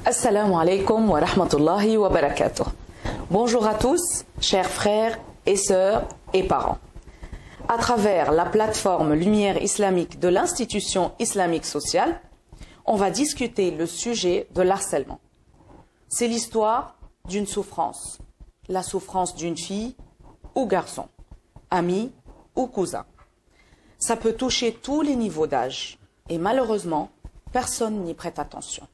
Assalamu alaikum wa rahmatullahi wa barakatuh. Bonjour à tous, chers frères et sœurs et parents. À travers la plateforme Lumière islamique de l'Institution islamique sociale, on va discuter le sujet de l'harcèlement. C'est l'histoire d'une souffrance, la souffrance d'une fille ou garçon, ami ou cousin. Ça peut toucher tous les niveaux d'âge et malheureusement, personne n'y prête attention.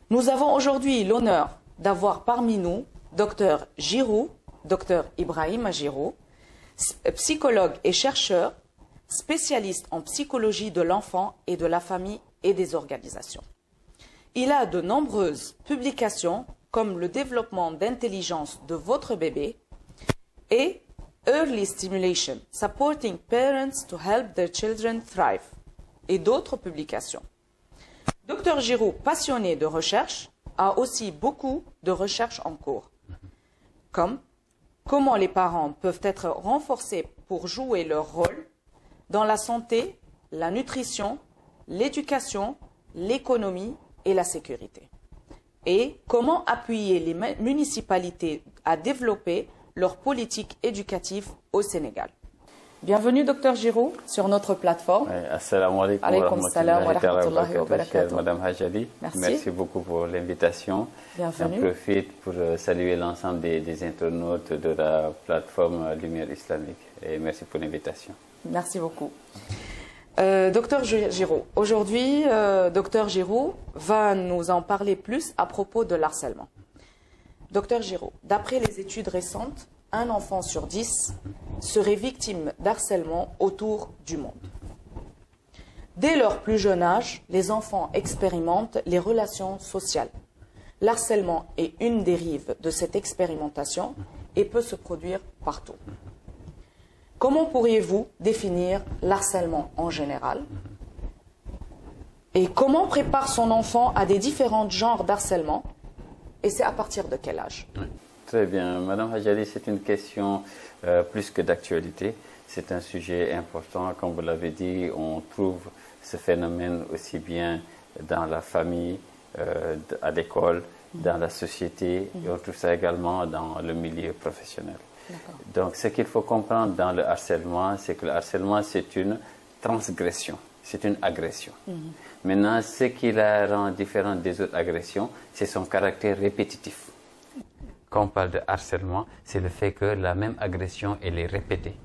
Nous avons aujourd'hui l'honneur d'avoir parmi nous Dr Giroud, Dr Ibrahima Giroud, psychologue et chercheur, spécialiste en psychologie de l'enfant et de la famille et des organisations. Il a de nombreuses publications comme le développement d'intelligence de votre bébé et Early Stimulation, Supporting Parents to Help Their Children Thrive et d'autres publications. Dr Giroud, passionné de recherche, a aussi beaucoup de recherches en cours, comme comment les parents peuvent être renforcés pour jouer leur rôle dans la santé, la nutrition, l'éducation, l'économie et la sécurité. Et comment appuyer les municipalités à développer leur politique éducative au Sénégal. Bienvenue, Dr Giroud, sur notre plateforme. Assalamu alaikum wa rahmatullahi wa barakatuh. Madame Hajali, merci beaucoup pour l'invitation. Bienvenue. J'en profite pour saluer l'ensemble des internautes de la plateforme Lumière islamique. Et merci pour l'invitation. Merci beaucoup. Dr Giroud, aujourd'hui, Dr Giroud va nous en parler plus à propos de l'harcèlement. Dr Giroud, d'après les études récentes, un enfant sur 10 serait victime d'harcèlement autour du monde. Dès leur plus jeune âge, les enfants expérimentent les relations sociales. L'harcèlement est une dérive de cette expérimentation et peut se produire partout. Comment pourriez-vous définir l'harcèlement en général? Et comment prépare son enfant à des différents genres d'harcèlement? Et c'est à partir de quel âge? Très bien. Madame Hajali, c'est une question plus que d'actualité. C'est un sujet important. Comme vous l'avez dit, on trouve ce phénomène aussi bien dans la famille, à l'école, dans la société, et on trouve ça également dans le milieu professionnel. Donc, ce qu'il faut comprendre dans le harcèlement, c'est que le harcèlement, c'est une transgression, c'est une agression. Maintenant, ce qui la rend différente des autres agressions, c'est son caractère répétitif. Quand on parle de harcèlement, c'est le fait que la même agression, elle est répétée.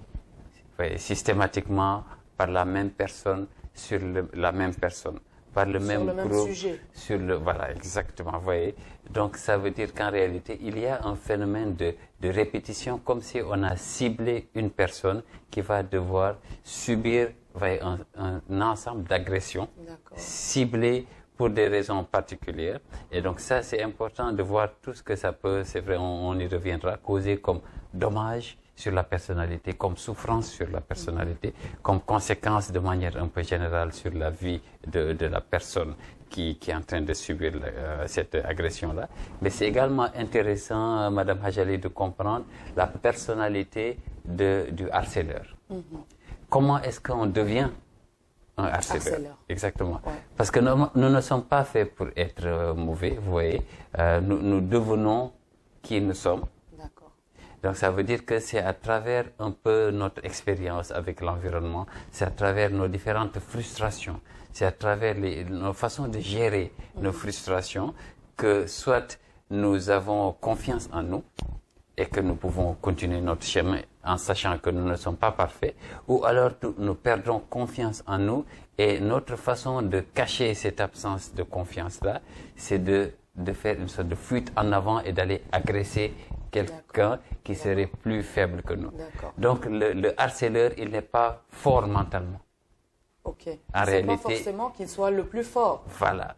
Systématiquement, par la même personne, sur la même personne, par le même groupe, sur le voilà, exactement, vous voyez. Donc, ça veut dire qu'en réalité, il y a un phénomène de répétition, comme si on a ciblé une personne qui va devoir subir un ensemble d'agressions ciblées pour des raisons particulières. Et donc ça, c'est important de voir tout ce que ça peut, c'est vrai, on y reviendra, causer comme dommage sur la personnalité, comme souffrance sur la personnalité, comme conséquence de manière un peu générale sur la vie de la personne qui est en train de subir cette agression-là. Mais c'est également intéressant, Madame Hajali, de comprendre la personnalité du harceleur. Comment est-ce qu'on devient un harceleur? Exactement. Ouais. Parce que nous ne sommes pas faits pour être mauvais, vous voyez. Nous devenons qui nous sommes. Donc ça veut dire que c'est à travers un peu notre expérience avec l'environnement, c'est à travers nos différentes frustrations, c'est à travers nos façons de gérer nos frustrations que soit nous avons confiance en nous et que nous pouvons continuer notre chemin en sachant que nous ne sommes pas parfaits, ou alors nous perdons confiance en nous et notre façon de cacher cette absence de confiance-là, c'est de faire une sorte de fuite en avant et d'aller agresser quelqu'un qui serait plus faible que nous. Donc le harceleur, il n'est pas fort mentalement. En réalité, pas forcément qu'il soit le plus fort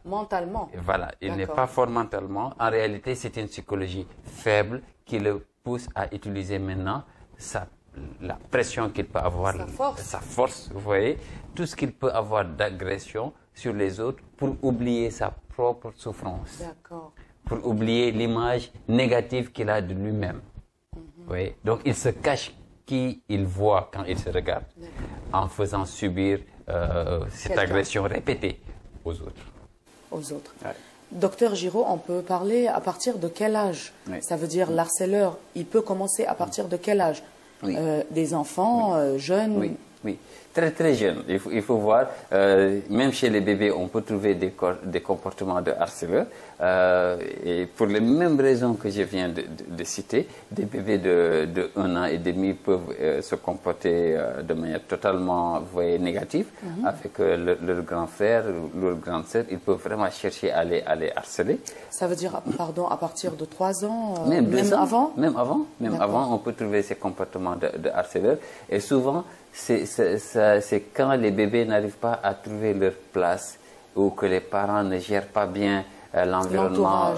mentalement. Voilà, il n'est pas fort mentalement. En réalité, c'est une psychologie faible qui le pousse à utiliser maintenant la pression qu'il peut avoir, sa force, vous voyez, tout ce qu'il peut avoir d'agression sur les autres pour oublier sa propre souffrance, pour oublier l'image négative qu'il a de lui-même. Oui. Donc il se cache qui il voit quand il se regarde en faisant subir cette agression répétée aux autres. Ouais. Docteur Giraud, on peut parler à partir de quel âge? Ça veut dire l'harceleur, il peut commencer à partir de quel âge? Des enfants, jeunes? Oui, très très jeune. Il faut voir, même chez les bébés, on peut trouver des comportements de harceleurs. Et pour les mêmes raisons que je viens de citer, des bébés de 1 an et demi peuvent se comporter de manière totalement, vous voyez, négative avec leur grand frère, leur grande sœur. Ils peuvent vraiment chercher à les harceler. Ça veut dire, pardon, à partir de 3 ans, même avant? Même avant, on peut trouver ces comportements de harceleurs. Et souvent, c'est quand les bébés n'arrivent pas à trouver leur place ou que les parents ne gèrent pas bien l'environnement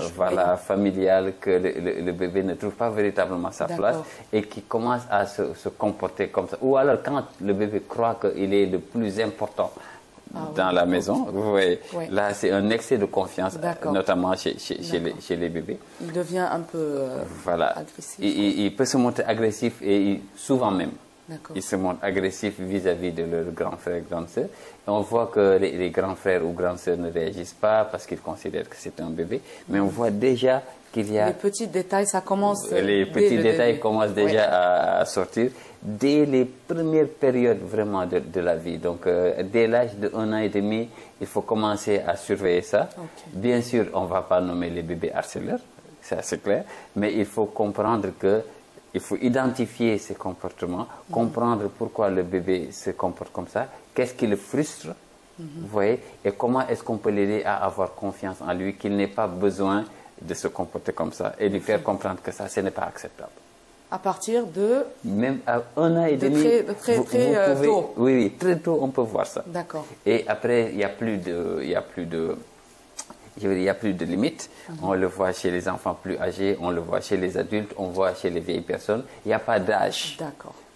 familial, que le bébé ne trouve pas véritablement sa place et qui commence à se comporter comme ça. Ou alors quand le bébé croit qu'il est le plus important dans la maison, vous voyez, là c'est un excès de confiance, notamment chez les bébés. Il devient un peu agressif. Il peut se montrer agressif et souvent même. Ils se montrent agressifs vis-à-vis de leurs grands frères et grandes sœurs. Et on voit que les grands frères ou grandes sœurs ne réagissent pas parce qu'ils considèrent que c'est un bébé. Mais on voit déjà qu'il y a... Les petits détails, ça commence... Les petits détails commencent déjà à sortir dès les premières périodes vraiment de la vie. Donc, dès l'âge de 1 an et demi, il faut commencer à surveiller ça. Bien sûr, on ne va pas nommer les bébés harceleurs, c'est assez clair. Mais il faut comprendre que il faut identifier ces comportements, comprendre pourquoi le bébé se comporte comme ça, qu'est-ce qui le frustre, vous voyez, et comment est-ce qu'on peut l'aider à avoir confiance en lui, qu'il n'ait pas besoin de se comporter comme ça, et lui faire comprendre que ça, ce n'est pas acceptable. À partir de... Même à 1 an et demi... Très tôt. Oui, très tôt, on peut voir ça. D'accord. Et après, il n'y a plus de limites. On le voit chez les enfants plus âgés, on le voit chez les adultes, on voit chez les vieilles personnes. Il n'y a pas d'âge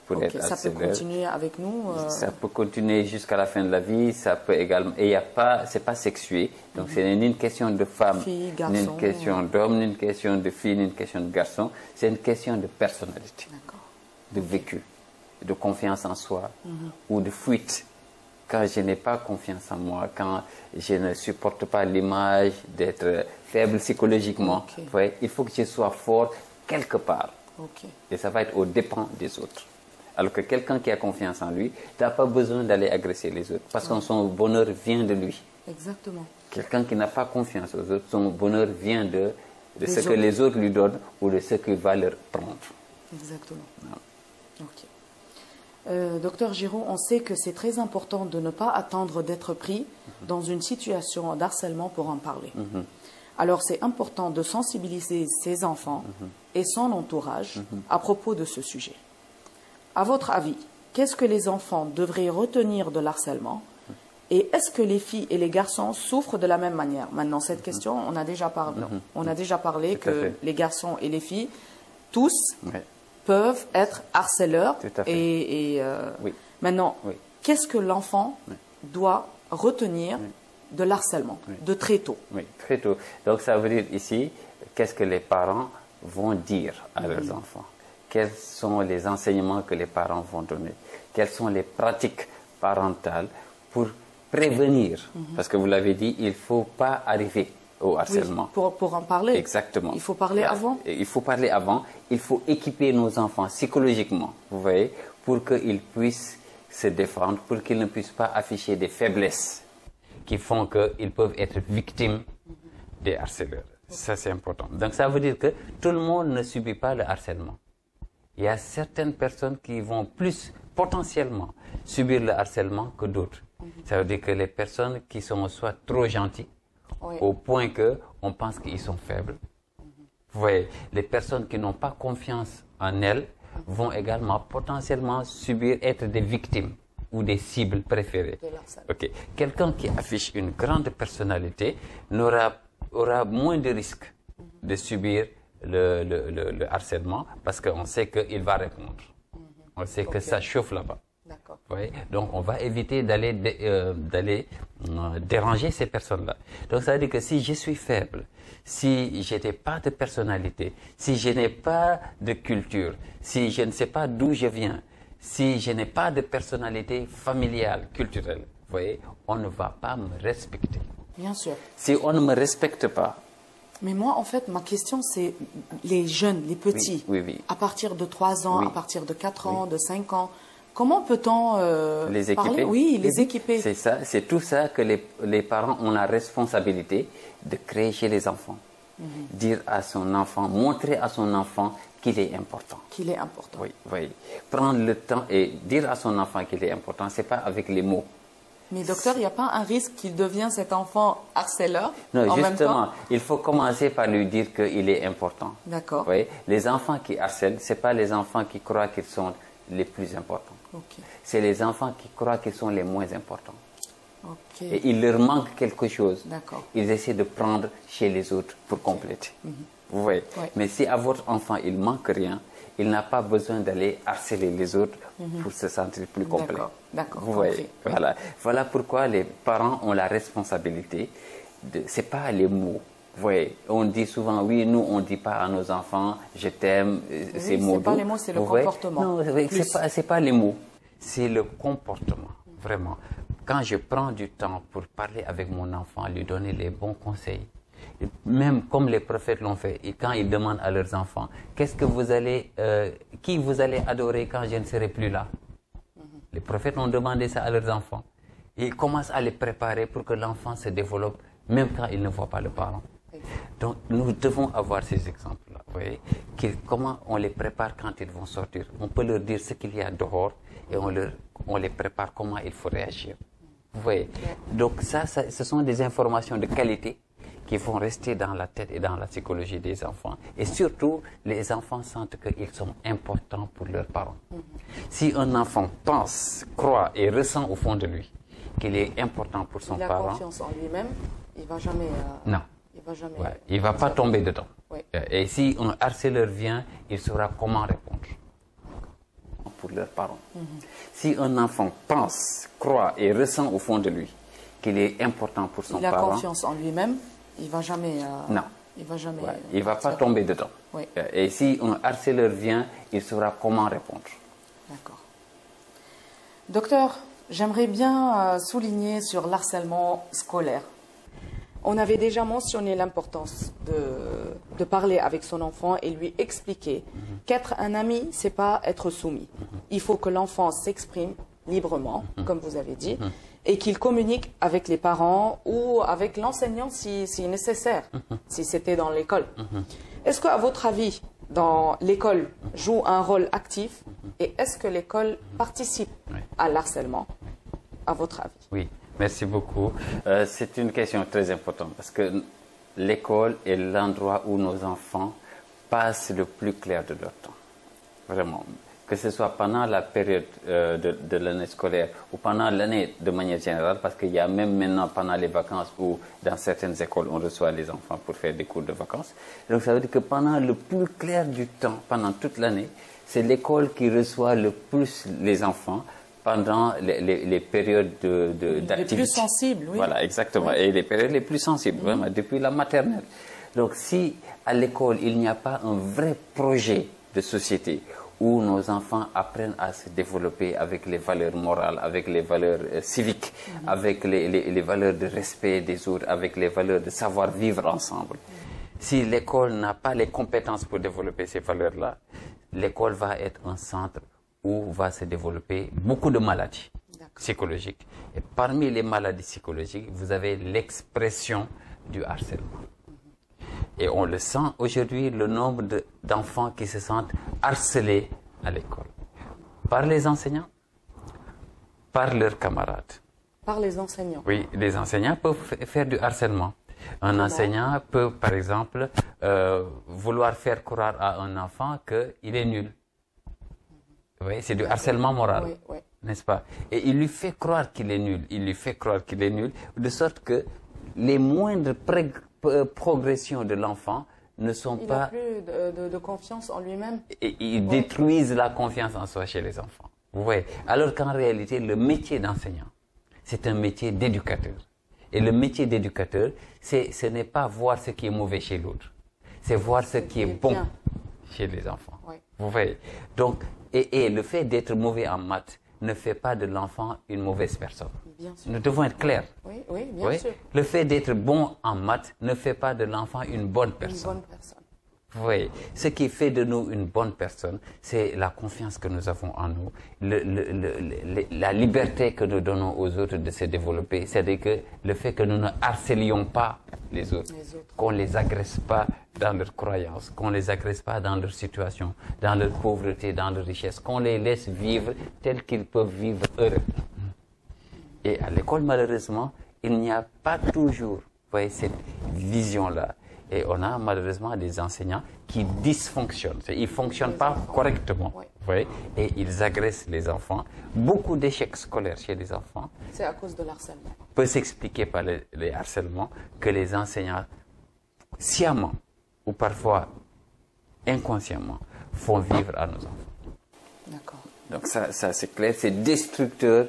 pour être harceleur. Ça peut continuer avec nous Ça peut continuer jusqu'à la fin de la vie. Ça peut également... Et c'est pas sexué. Donc, ce n'est ni une question de femme, ni une question d'homme, ni une question de fille, ni une question de garçon. C'est une question de personnalité, de vécu, de confiance en soi ou de fuite. Quand je n'ai pas confiance en moi, quand je ne supporte pas l'image d'être faible psychologiquement, il faut que je sois fort quelque part. Et ça va être aux dépens des autres. Alors que quelqu'un qui a confiance en lui n'a pas besoin d'aller agresser les autres, parce que son bonheur vient de lui. Exactement. Quelqu'un qui n'a pas confiance aux autres, son bonheur vient de ce que les autres lui donnent ou de ce qu'il va leur prendre. Exactement. Docteur Giraud, on sait que c'est très important de ne pas attendre d'être pris dans une situation d'harcèlement pour en parler. Alors c'est important de sensibiliser ses enfants et son entourage à propos de ce sujet. À votre avis, qu'est-ce que les enfants devraient retenir de l'harcèlement et est-ce que les filles et les garçons souffrent de la même manière? Maintenant, cette question, on a déjà parlé que les garçons et les filles, tous... peuvent être harceleurs. Maintenant, qu'est-ce que l'enfant doit retenir de l'harcèlement de très tôt? Oui, très tôt. Donc ça veut dire ici, qu'est-ce que les parents vont dire à leurs enfants? Quels sont les enseignements que les parents vont donner? Quelles sont les pratiques parentales pour prévenir? Parce que vous l'avez dit, il ne faut pas arriver au harcèlement. Pour en parler. Exactement. Il faut parler avant. Il faut parler avant. Il faut équiper nos enfants psychologiquement, vous voyez, pour qu'ils puissent se défendre, pour qu'ils ne puissent pas afficher des faiblesses qui font qu'ils peuvent être victimes des harceleurs. Ça, c'est important. Donc, ça veut dire que tout le monde ne subit pas le harcèlement. Il y a certaines personnes qui vont plus potentiellement subir le harcèlement que d'autres. Ça veut dire que les personnes qui sont soit trop gentilles, au point qu'on pense qu'ils sont faibles. Vous voyez, les personnes qui n'ont pas confiance en elles vont également potentiellement être des victimes ou des cibles préférées. Quelqu'un qui affiche une grande personnalité aura moins de risques de subir le harcèlement parce qu'on sait qu'il va répondre. On sait que ça chauffe là-bas. Donc, on va éviter d'aller déranger ces personnes-là. Donc, ça veut dire que si je suis faible, si je n'ai pas de personnalité, si je n'ai pas de culture, si je ne sais pas d'où je viens, si je n'ai pas de personnalité familiale, culturelle, vous voyez, on ne va pas me respecter. Bien sûr. Si on ne me respecte pas. Mais moi, en fait, ma question, c'est les jeunes, les petits, à partir de 3 ans, à partir de 4 ans, de 5 ans, comment peut-on les équiper parler? Oui, les équiper. C'est ça, c'est tout ça que les parents ont la responsabilité de créer chez les enfants. Dire à son enfant, montrer à son enfant qu'il est important. Qu'il est important. Oui, oui. Prendre le temps et dire à son enfant qu'il est important, c'est pas avec les mots. Mais docteur, il n'y a pas un risque qu'il devienne cet enfant harceleur? Non, en justement, même temps? il faut commencer par lui dire qu'il est important. D'accord. Oui, les enfants qui harcèlent, ce n'est pas les enfants qui croient qu'ils sont les plus importants. Okay. C'est les enfants qui croient qu'ils sont les moins importants. Okay. Et il leur manque quelque chose. D'accord. Ils essaient de prendre chez les autres pour compléter. Vous voyez. Ouais. Mais si à votre enfant, il manque rien, il n'a pas besoin d'aller harceler les autres pour se sentir plus complet. D'accord. Vous voyez. Voilà pourquoi les parents ont la responsabilité. Ce n'est pas les mots. Vous voyez, on dit souvent, oui, nous, on ne dit pas à nos enfants, je t'aime, ces mots. Ce n'est pas les mots, c'est le comportement. Non, ce n'est pas les mots. C'est le comportement, vraiment. Quand je prends du temps pour parler avec mon enfant, lui donner les bons conseils, même comme les prophètes l'ont fait, et quand ils demandent à leurs enfants, qui vous allez adorer quand je ne serai plus là? Les prophètes ont demandé ça à leurs enfants. Ils commencent à les préparer pour que l'enfant se développe, même quand il ne voit pas le parent. Donc, nous devons avoir ces exemples-là. Vous voyez, comment on les prépare quand ils vont sortir. On peut leur dire ce qu'il y a dehors et on les prépare comment il faut réagir. Vous voyez. Donc, ce sont des informations de qualité qui vont rester dans la tête et dans la psychologie des enfants. Et surtout, les enfants sentent qu'ils sont importants pour leurs parents. Si un enfant pense, croit et ressent au fond de lui qu'il est important pour son parent... Il a confiance en lui-même, il ne va jamais... Non. Il ne va pas tomber dedans. Oui. Et si un harceleur vient, il saura comment répondre pour leurs parents. Si un enfant pense, croit et ressent au fond de lui qu'il est important pour son parent... Il a confiance en lui-même, il ne va jamais... Non. Il va jamais... il ne va pas tomber dedans. Oui. Et si un harceleur vient, il saura comment répondre. D'accord. Docteur, j'aimerais bien souligner sur l'harcèlement scolaire. On avait déjà mentionné l'importance de parler avec son enfant et lui expliquer qu'être un ami, c'est pas être soumis. Il faut que l'enfant s'exprime librement, comme vous avez dit, et qu'il communique avec les parents ou avec l'enseignant si nécessaire, si c'était dans l'école. Est-ce qu'à votre avis, dans l'école joue un rôle actif et est-ce que l'école participe à l'harcèlement, à votre avis? Oui. Merci beaucoup. C'est une question très importante parce que l'école est l'endroit où nos enfants passent le plus clair de leur temps. Vraiment. Que ce soit pendant la période de l'année scolaire ou pendant l'année de manière générale, parce qu'il y a même maintenant pendant les vacances où dans certaines écoles on reçoit les enfants pour faire des cours de vacances. Donc ça veut dire que pendant le plus clair du temps, pendant toute l'année, c'est l'école qui reçoit le plus les enfants pendant les périodes d'activité. Les plus sensibles, oui. Voilà, exactement. Oui. Et les périodes les plus sensibles, vraiment, depuis la maternelle. Donc, si à l'école, il n'y a pas un vrai projet de société où nos enfants apprennent à se développer avec les valeurs morales, avec les valeurs civiques, avec les valeurs de respect des autres, avec les valeurs de savoir vivre ensemble. Si l'école n'a pas les compétences pour développer ces valeurs-là, l'école va être un centre où va se développer beaucoup de maladies psychologiques. Et parmi les maladies psychologiques, vous avez l'expression du harcèlement. Et on le sent aujourd'hui, le nombre d'enfants qui se sentent harcelés à l'école. Par les enseignants, par leurs camarades. Par les enseignants? Oui, les enseignants peuvent faire du harcèlement. Un enseignant peut, par exemple, vouloir faire croire à un enfant qu'il est nul. Oui, c'est du harcèlement moral, n'est-ce pas? Et il lui fait croire qu'il est nul, de sorte que les moindres progressions de l'enfant ne sont pas... Il n'a plus de confiance en lui-même. Et ils détruisent la confiance en soi chez les enfants. Vous voyez? Alors qu'en réalité, le métier d'enseignant, c'est un métier d'éducateur. Et le métier d'éducateur, ce n'est pas voir ce qui est mauvais chez l'autre, c'est voir ce qui est bon chez les enfants. Vous voyez? Donc, et le fait d'être mauvais en maths ne fait pas de l'enfant une mauvaise personne. Bien sûr. Nous devons être clairs. Oui, oui, bien sûr. Le fait d'être bon en maths ne fait pas de l'enfant une bonne personne. Une bonne personne. Oui, ce qui fait de nous une bonne personne, c'est la confiance que nous avons en nous, la liberté que nous donnons aux autres de se développer. C'est-à-dire que le fait que nous ne harcelions pas les autres. Qu'on ne les agresse pas dans leurs croyances, qu'on ne les agresse pas dans leur situation, dans leur pauvreté, dans leur richesse, qu'on les laisse vivre tels qu'ils peuvent vivre heureux. Et à l'école, malheureusement, il n'y a pas toujours, voyez, cette vision-là. Et on a malheureusement des enseignants qui dysfonctionnent. Ils ne fonctionnent pas correctement. Vous voyez, et ils agressent les enfants. Beaucoup d'échecs scolaires chez les enfants. C'est à cause de l'harcèlement. Peut s'expliquer par les harcèlements que les enseignants, sciemment ou parfois inconsciemment, font vivre à nos enfants. D'accord. Donc ça c'est clair. C'est destructeur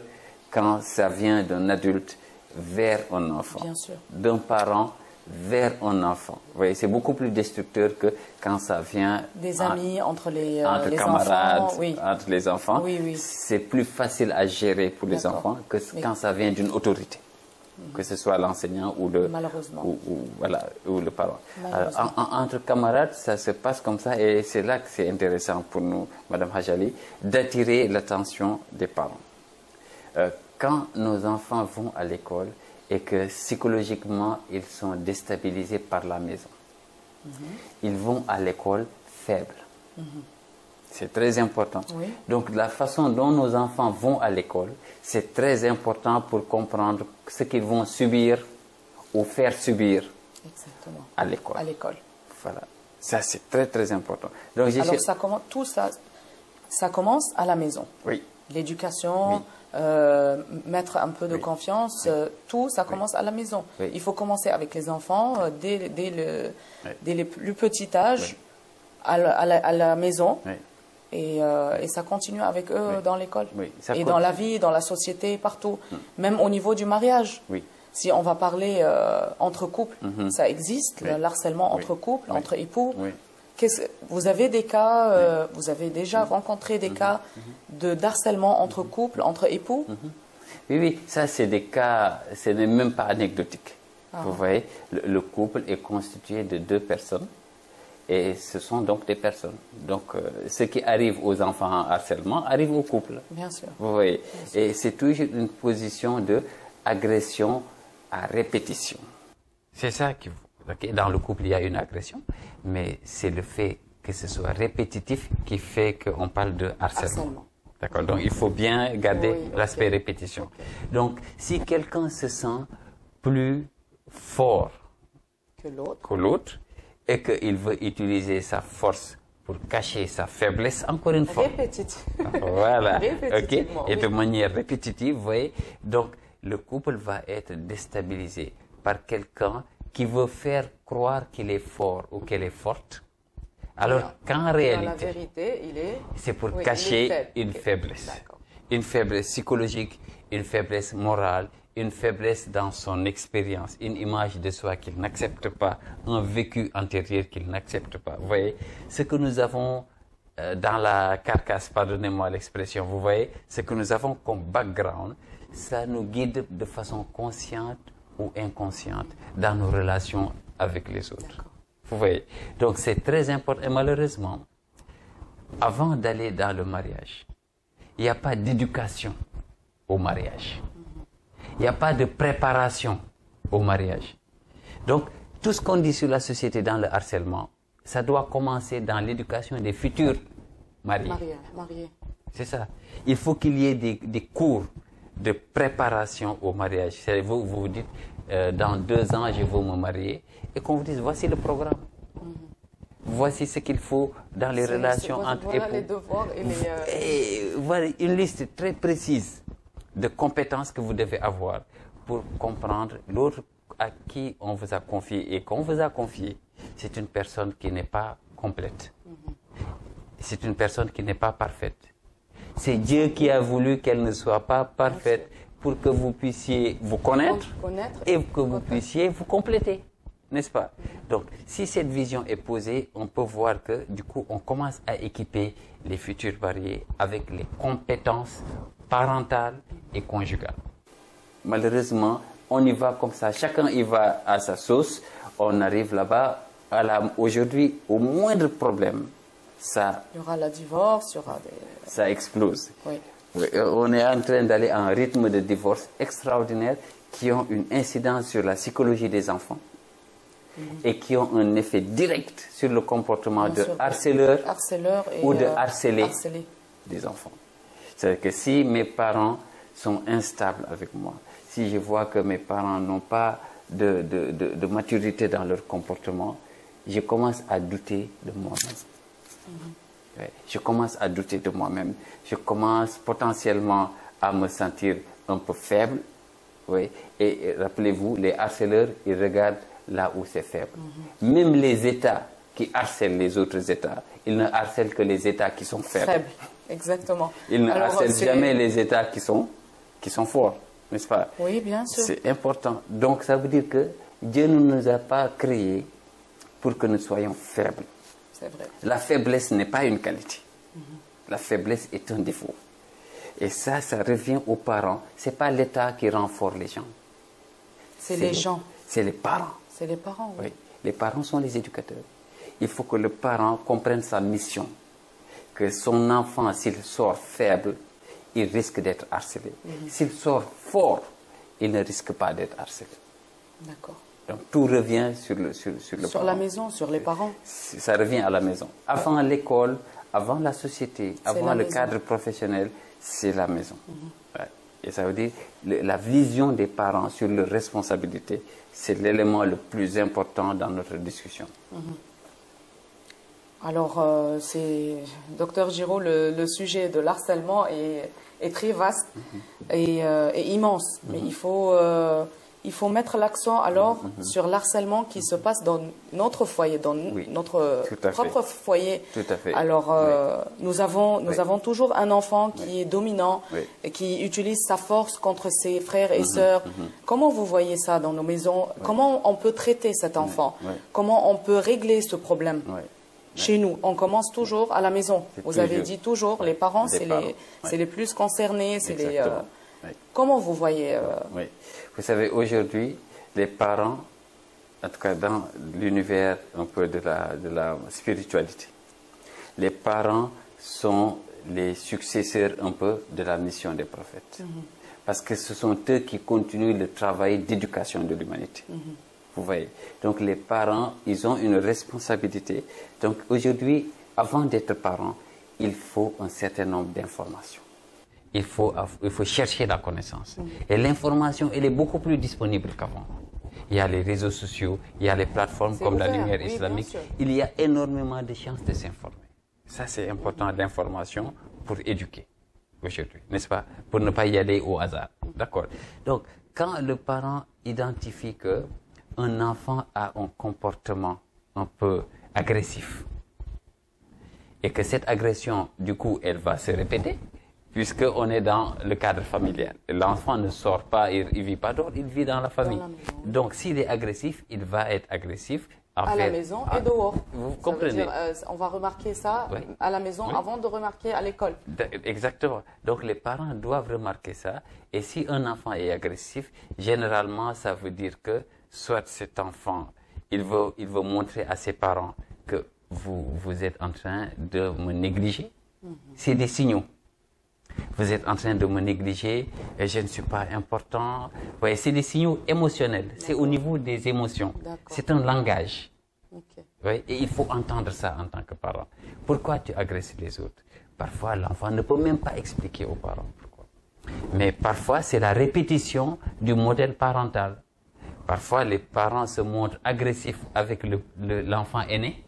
quand ça vient d'un adulte vers un enfant. Bien sûr. D'un parent vers un enfant. Vous voyez, c'est beaucoup plus destructeur que quand ça vient des amis entre les camarades, enfants, oui. entre les enfants. Oui, oui. C'est plus facile à gérer pour les enfants que quand ça vient d'une autorité, que ce soit l'enseignant ou le malheureusement ou le parent. Entre camarades, ça se passe comme ça et c'est là que c'est intéressant pour nous, Madame Hajali, d'attirer l'attention des parents. Quand nos enfants vont à l'école et que psychologiquement, ils sont déstabilisés par la maison. Ils vont à l'école faibles. C'est très important. Oui. Donc, la façon dont nos enfants vont à l'école, c'est très important pour comprendre ce qu'ils vont subir ou faire subir à l'école. À l'école. Voilà. Ça, c'est très, très important. Donc, alors, ça commence, tout ça, ça commence à la maison. Oui. L'éducation... Oui. Mettre un peu de confiance, tout ça commence à la maison. Il faut commencer avec les enfants dès le plus petit âge à la maison et ça continue avec eux dans l'école et dans la vie, dans la société, partout, même au niveau du mariage. Si on va parler entre couples, ça existe, l'harcèlement entre couples, entre époux. Vous avez des cas, vous avez déjà rencontré des cas d'harcèlement entre couples, entre époux? Oui, ça c'est des cas, ce n'est même pas anecdotique. Vous voyez, le couple est constitué de 2 personnes et ce sont donc des personnes. Donc ce qui arrive aux enfants en harcèlement arrive au couple. Bien sûr. Vous voyez, et c'est toujours une position de agression à répétition. C'est ça qui dans le couple, il y a une agression, mais c'est le fait que ce soit répétitif qui fait qu'on parle de harcèlement. D'accord. Donc, il faut bien garder l'aspect répétition. Donc, si quelqu'un se sent plus fort que l'autre et qu'il veut utiliser sa force pour cacher sa faiblesse, encore une fois. Répétitif. Voilà. Et de manière répétitive, vous voyez. Donc, le couple va être déstabilisé par quelqu'un qui veut faire croire qu'il est fort ou qu'elle est forte, alors qu'en réalité, c'est pour cacher une faiblesse. Une faiblesse psychologique, une faiblesse morale, une faiblesse dans son expérience, une image de soi qu'il n'accepte pas, un vécu antérieur qu'il n'accepte pas. Vous voyez, ce que nous avons dans la carcasse, pardonnez-moi l'expression, vous voyez, ce que nous avons comme background, ça nous guide de façon consciente ou inconsciente dans nos relations avec les autres. Vous voyez, donc c'est très important. Et malheureusement, avant d'aller dans le mariage, il n'y a pas d'éducation au mariage. Il n'y a pas de préparation au mariage. Donc, tout ce qu'on dit sur la société dans le harcèlement, ça doit commencer dans l'éducation des futurs mariés. C'est ça. Il faut qu'il y ait des cours de préparation au mariage. Vous vous dites, dans 2 ans, je veux me marier. Et qu'on vous dise, voici le programme. Voici ce qu'il faut dans les relations entre époux. Les devoirs et voilà une liste très précise de compétences que vous devez avoir pour comprendre l'autre à qui on vous a confié et qu'on vous a confié. C'est une personne qui n'est pas complète. C'est une personne qui n'est pas parfaite. C'est Dieu qui a voulu qu'elle ne soit pas parfaite pour que vous puissiez vous connaître et que vous puissiez vous compléter. N'est-ce pas? Donc, si cette vision est posée, on peut voir que, du coup, on commence à équiper les futurs mariés avec les compétences parentale et conjugale. Malheureusement, on y va comme ça, chacun y va à sa sauce, on arrive là-bas, aujourd'hui, au moindre problème, ça... Il y aura le divorce, il y aura des... Ça explose. Oui. On est en train d'aller à un rythme de divorce extraordinaire qui ont une incidence sur la psychologie des enfants et qui ont un effet direct sur le comportement de harceleur ou de harceler des enfants. C'est-à-dire que si mes parents sont instables avec moi, si je vois que mes parents n'ont pas de maturité dans leur comportement, je commence à douter de moi-même. Je commence à douter de moi-même. Je commence potentiellement à me sentir un peu faible. Oui. Et rappelez-vous, les harceleurs, ils regardent là où c'est faible. Même les États qui harcèlent les autres États, ils ne harcèlent que les États qui sont faibles. Exactement. Ils ne harcèlent jamais les États qui sont forts, n'est-ce pas? Oui, bien sûr. C'est important. Donc ça veut dire que Dieu ne nous a pas créés pour que nous soyons faibles. C'est vrai. La faiblesse n'est pas une qualité. La faiblesse est un défaut. Et ça revient aux parents. Ce n'est pas l'État qui rend fort les gens. C'est les gens. C'est les parents. C'est les parents, oui. Les parents sont les éducateurs. Il faut que le parent comprenne sa mission. Que son enfant, s'il sort faible, il risque d'être harcelé. S'il sort fort, il ne risque pas d'être harcelé. D'accord. Donc tout revient sur le sur la maison, sur les parents. Ça revient à la maison. Avant l'école, avant la société, avant le cadre professionnel, c'est la maison. Et ça veut dire la vision des parents sur leurs responsabilités, c'est l'élément le plus important dans notre discussion. Alors, Docteur Giraud, le sujet de l'harcèlement est très vaste et immense. Mais il faut mettre l'accent alors sur l'harcèlement qui se passe dans notre foyer, dans notre propre foyer. Tout à fait. Alors, nous avons toujours un enfant qui est dominant et qui utilise sa force contre ses frères et sœurs. Comment vous voyez ça dans nos maisons? Comment on peut traiter cet enfant? Comment on peut régler ce problème? Chez nous, on commence toujours à la maison. Vous avez dit toujours, les parents, c'est les plus concernés. Comment vous voyez Vous savez, aujourd'hui, les parents, en tout cas dans l'univers un peu de la spiritualité, les parents sont les successeurs un peu de la mission des prophètes. Parce que ce sont eux qui continuent le travail d'éducation de l'humanité. Vous voyez. Donc les parents, ils ont une responsabilité. Donc aujourd'hui, avant d'être parent, il faut un certain nombre d'informations. Il faut chercher la connaissance. Et l'information, elle est beaucoup plus disponible qu'avant. Il y a les réseaux sociaux, il y a les plateformes comme la Lumière islamique. Il y a énormément de chances de s'informer. Ça, c'est important, l'information pour éduquer aujourd'hui, n'est-ce pas? Pour ne pas y aller au hasard. D'accord. Donc, quand le parent identifie que un enfant a un comportement un peu agressif et que cette agression, du coup, elle va se répéter puisqu'on est dans le cadre familial. L'enfant ne sort pas, il ne vit pas dehors, il vit dans la famille. Donc, s'il est agressif, il va être agressif à la maison et dehors. Vous comprenez? On va remarquer ça à la maison avant de remarquer à l'école. Exactement. Donc, les parents doivent remarquer ça. Et si un enfant est agressif, généralement, ça veut dire que soit cet enfant, il veut montrer à ses parents que vous êtes en train de me négliger. C'est des signaux. Vous êtes en train de me négliger, et je ne suis pas important. Ouais, c'est des signaux émotionnels. C'est au niveau des émotions. C'est un langage. Ouais, et il faut entendre ça en tant que parent. Pourquoi tu agresses les autres? Parfois, l'enfant ne peut même pas expliquer aux parents pourquoi. Mais parfois, c'est la répétition du modèle parental. Parfois, les parents se montrent agressifs avec l'enfant aîné.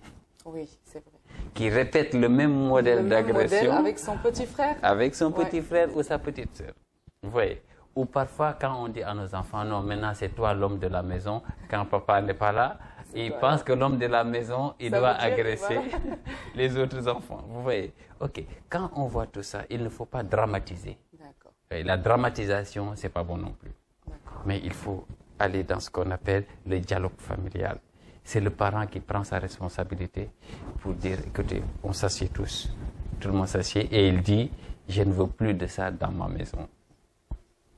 Oui, c'est vrai. Qui répète le même modèle d'agression. Avec son petit frère. Avec son petit frère ou sa petite sœur. Vous voyez. Ou parfois, quand on dit à nos enfants, non, maintenant c'est toi l'homme de la maison, quand papa n'est pas là, ils pensent que l'homme de la maison, il doit agresser les autres enfants. Vous voyez. Ok. Quand on voit tout ça, il ne faut pas dramatiser. D'accord. La dramatisation, c'est pas bon non plus. Mais il faut aller dans ce qu'on appelle le dialogue familial. C'est le parent qui prend sa responsabilité pour dire, écoutez, on s'assied tous. Tout le monde s'assied et il dit, je ne veux plus de ça dans ma maison.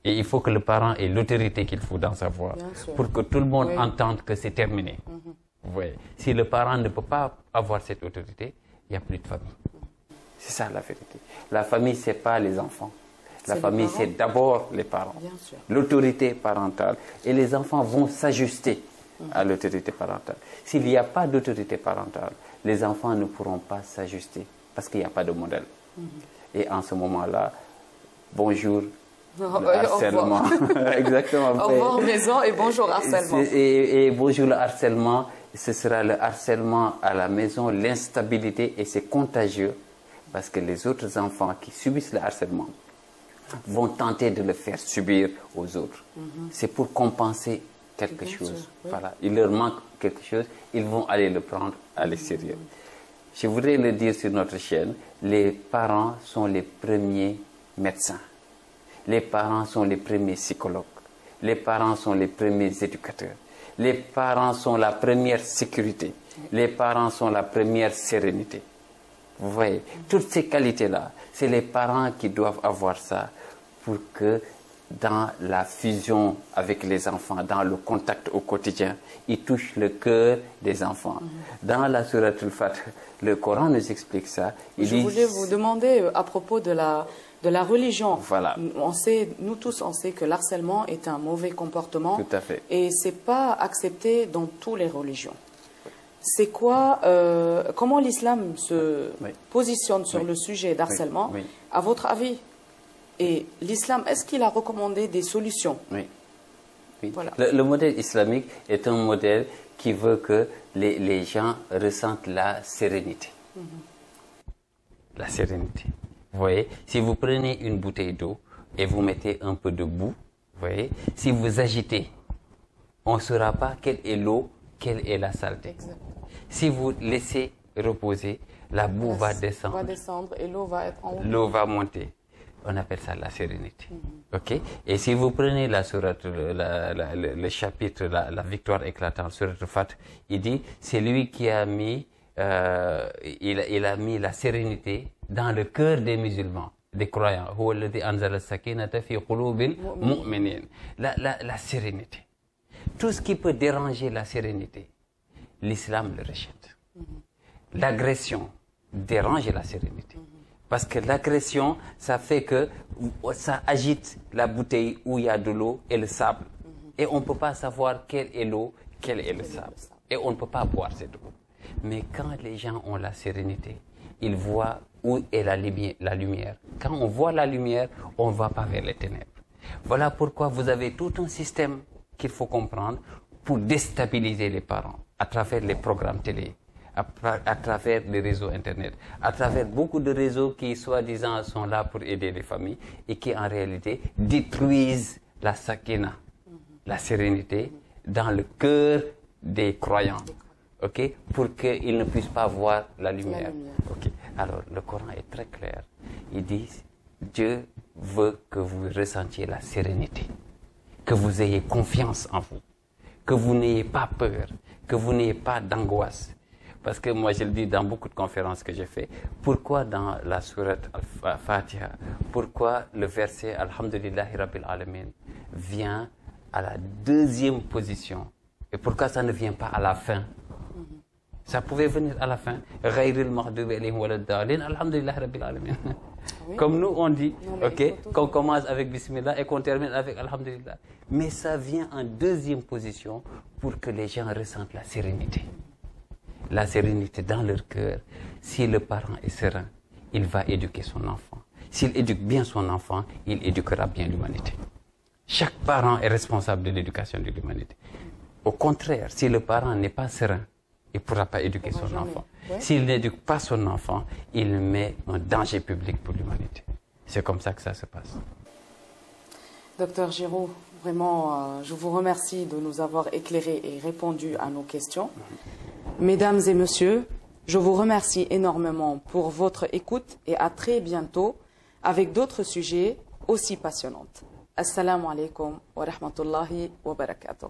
Et il faut que le parent ait l'autorité qu'il faut dans sa voix pour que tout le monde entende que c'est terminé. Vous voyez, si le parent ne peut pas avoir cette autorité, il n'y a plus de famille. C'est ça la vérité. La famille, ce n'est pas les enfants. La famille, c'est d'abord les parents. L'autorité parentale. Et les enfants vont s'ajuster à l'autorité parentale. S'il n'y a pas d'autorité parentale, les enfants ne pourront pas s'ajuster parce qu'il n'y a pas de modèle. Et en ce moment-là, bonjour, le harcèlement. Exactement. Au revoir maison et bonjour harcèlement. Et bonjour le harcèlement. Ce sera le harcèlement à la maison, l'instabilité, et c'est contagieux parce que les autres enfants qui subissent le harcèlement vont tenter de le faire subir aux autres. C'est pour compenser quelque chose. Voilà. Il leur manque quelque chose, ils vont aller le prendre à l'extérieur. Je voudrais le dire sur notre chaîne, les parents sont les premiers médecins. Les parents sont les premiers psychologues. Les parents sont les premiers éducateurs. Les parents sont la première sécurité. Les parents sont la première sérénité. Vous voyez, toutes ces qualités-là, c'est les parents qui doivent avoir ça pour que dans la fusion avec les enfants, dans le contact au quotidien, ils touchent le cœur des enfants. Dans la Sourate Al-Fatih, le Coran nous explique ça. Je voulais vous demander à propos de la religion. Voilà. Nous tous, on sait que l'harcèlement est un mauvais comportement. Tout à fait. Et ce n'est pas accepté dans toutes les religions. C'est quoi, comment l'islam se positionne sur le sujet d'harcèlement, à votre avis? Et l'islam, est-ce qu'il a recommandé des solutions? Oui. Voilà. Le modèle islamique est un modèle qui veut que les gens ressentent la sérénité. La sérénité. Vous voyez, si vous prenez une bouteille d'eau et vous mettez un peu de boue, vous voyez, si vous agitez, on ne saura pas quelle est l'eau, quelle est la saleté. Exact. Si vous laissez reposer, la boue va descendre. Va descendre et l'eau va être en haut. L'eau va monter. On appelle ça la sérénité. Ok. Et si vous prenez la sourate, le chapitre, la victoire éclatante, sourate Al-Fatih, il dit, c'est lui qui a mis, il a mis la sérénité dans le cœur des musulmans, des croyants. La sérénité. Tout ce qui peut déranger la sérénité, l'islam le rejette. L'agression dérange la sérénité. Parce que l'agression, ça fait que ça agite la bouteille où il y a de l'eau et le sable. Et on ne peut pas savoir quelle est l'eau, quel est le sable. Et on ne peut pas boire cette eau. Mais quand les gens ont la sérénité, ils voient où est la lumière. Quand on voit la lumière, on ne va pas vers les ténèbres. Voilà pourquoi vous avez tout un système qu'il faut comprendre pour déstabiliser les parents à travers les programmes télé, à travers les réseaux Internet, à travers beaucoup de réseaux qui, soi-disant, sont là pour aider les familles et qui, en réalité, détruisent la sakina, la sérénité, dans le cœur des croyants, okay, pour qu'ils ne puissent pas voir la lumière. Okay. Alors, le Coran est très clair. Il dit, Dieu veut que vous ressentiez la sérénité, que vous ayez confiance en vous, que vous n'ayez pas peur, que vous n'ayez pas d'angoisse. Parce que moi, je le dis dans beaucoup de conférences que j'ai fait, pourquoi dans la sourate Al-Fatiha, pourquoi le verset Alhamdulillahi Rabbil Alamin vient à la deuxième position et pourquoi ça ne vient pas à la fin? Ça pouvait venir à la fin. Ghayril maghdubi alayhim waladdallin, Alhamdulillahi Rabbil Alamin. Oui. Comme nous, on dit, qu'on commence avec Bismillah et qu'on termine avec Alhamdulillah. Mais ça vient en deuxième position pour que les gens ressentent la sérénité. La sérénité dans leur cœur. Si le parent est serein, il va éduquer son enfant. S'il éduque bien son enfant, il éduquera bien l'humanité. Chaque parent est responsable de l'éducation de l'humanité. Au contraire, si le parent n'est pas serein, il ne pourra pas éduquer son enfant. Ouais. S'il n'éduque pas son enfant, il met un danger public pour l'humanité. C'est comme ça que ça se passe. Docteur Giraud, vraiment, je vous remercie de nous avoir éclairé et répondu à nos questions. Mesdames et messieurs, je vous remercie énormément pour votre écoute et à très bientôt avec d'autres sujets aussi passionnants. Assalamu alaikum wa rahmatullahi wa barakatuh.